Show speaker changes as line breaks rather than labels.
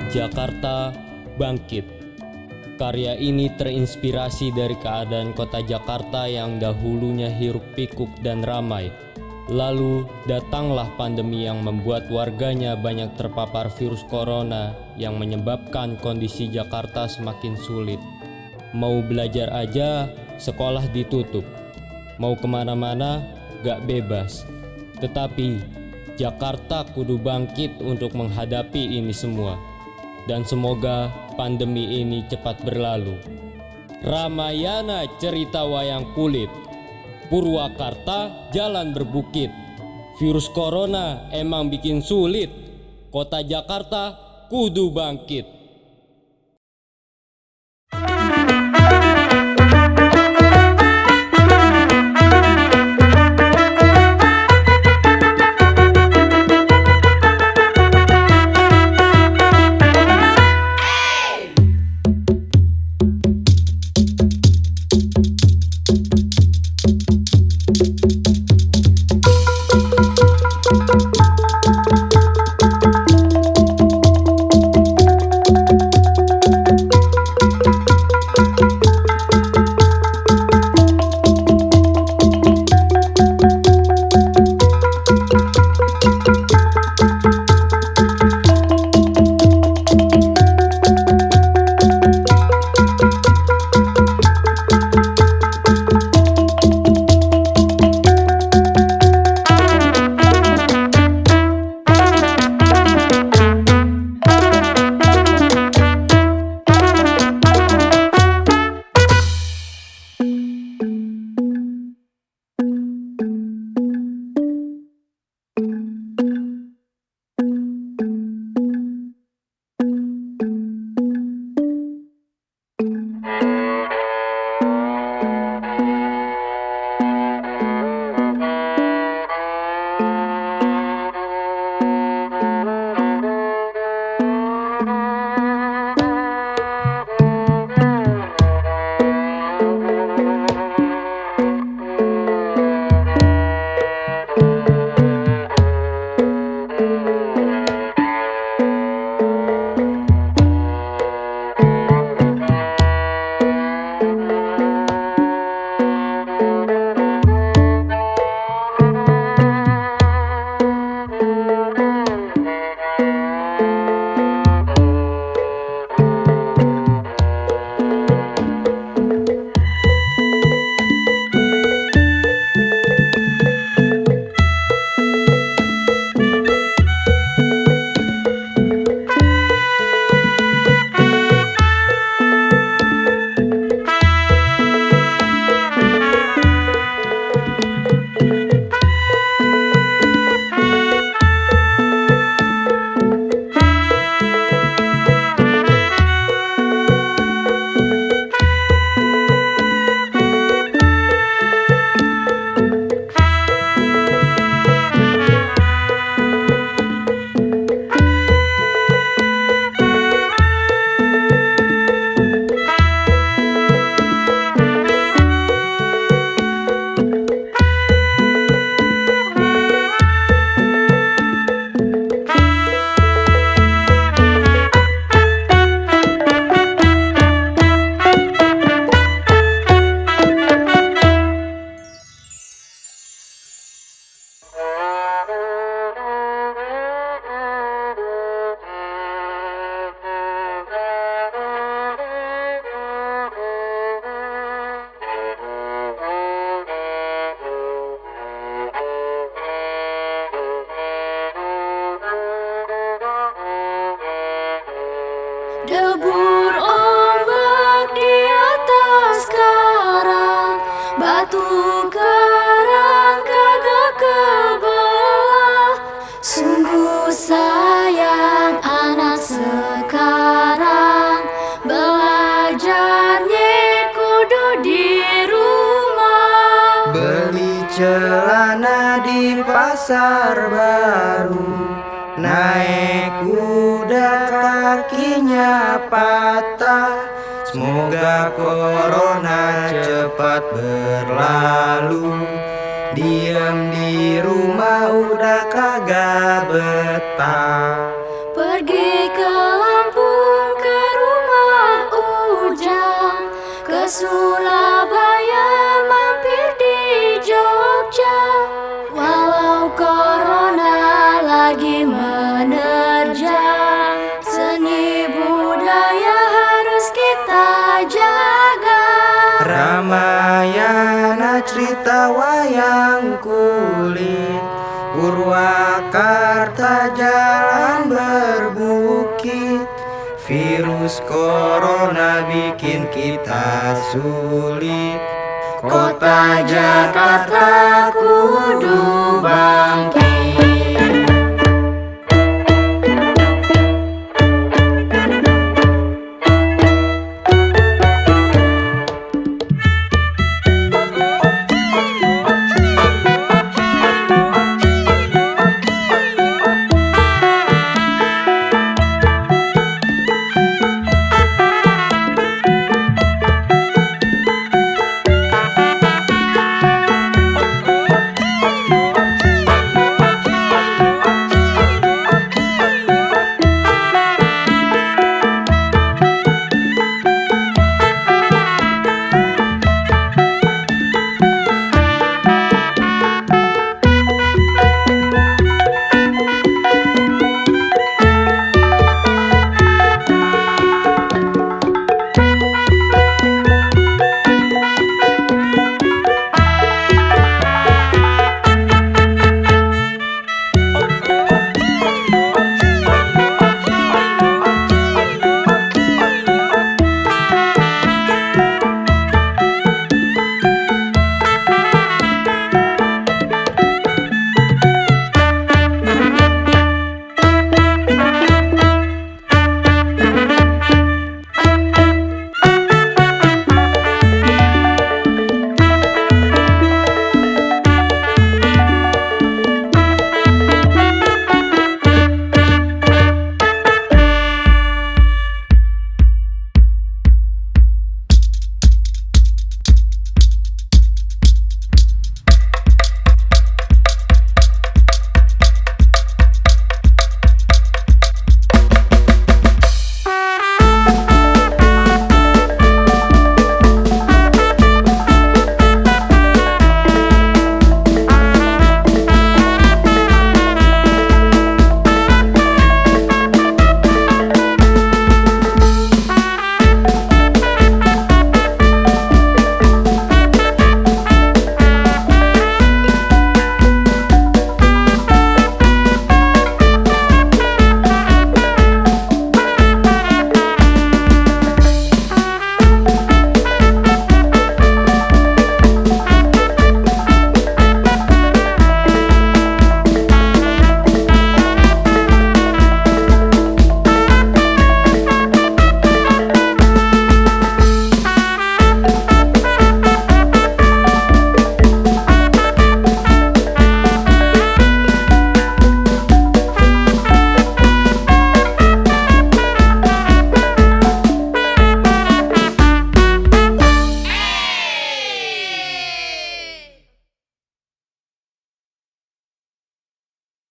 Jakarta Bangkit. Karya ini terinspirasi dari keadaan kota Jakarta yang dahulunya hiruk-pikuk dan ramai. Lalu datanglah pandemi yang membuat warganya banyak terpapar virus corona yang menyebabkan kondisi Jakarta semakin sulit. Mau belajar aja, sekolah ditutup. Mau kemana-mana, gak bebas. Tetapi Jakarta kudu bangkit untuk menghadapi ini semua. Dan semoga pandemi ini cepat berlalu. Ramayana cerita wayang kulit, Purwakarta jalan berbukit. Virus corona emang bikin sulit. Kota Jakarta kudu bangkit.
Debur ombak di atas karang, batu karang kagak kebelah. Sungguh sayang anak sekarang, belajarnya kudu di rumah.
Beli celana di pasar baru, naik kuda kakinya patah. Semoga corona cepat berlalu. Diam di rumah udah kagak betah.
Pergi ke Lampung, ke rumah Ujang, ke Surabaya, mampir di Jogja. Walau corona lagi menerjang, seni budaya harus kita jaga.
Ramayana cerita wayang kulit, Purwakarta jalan berbukit. Virus corona bikin kita sulit. Kota Jakarta kudu bangkit.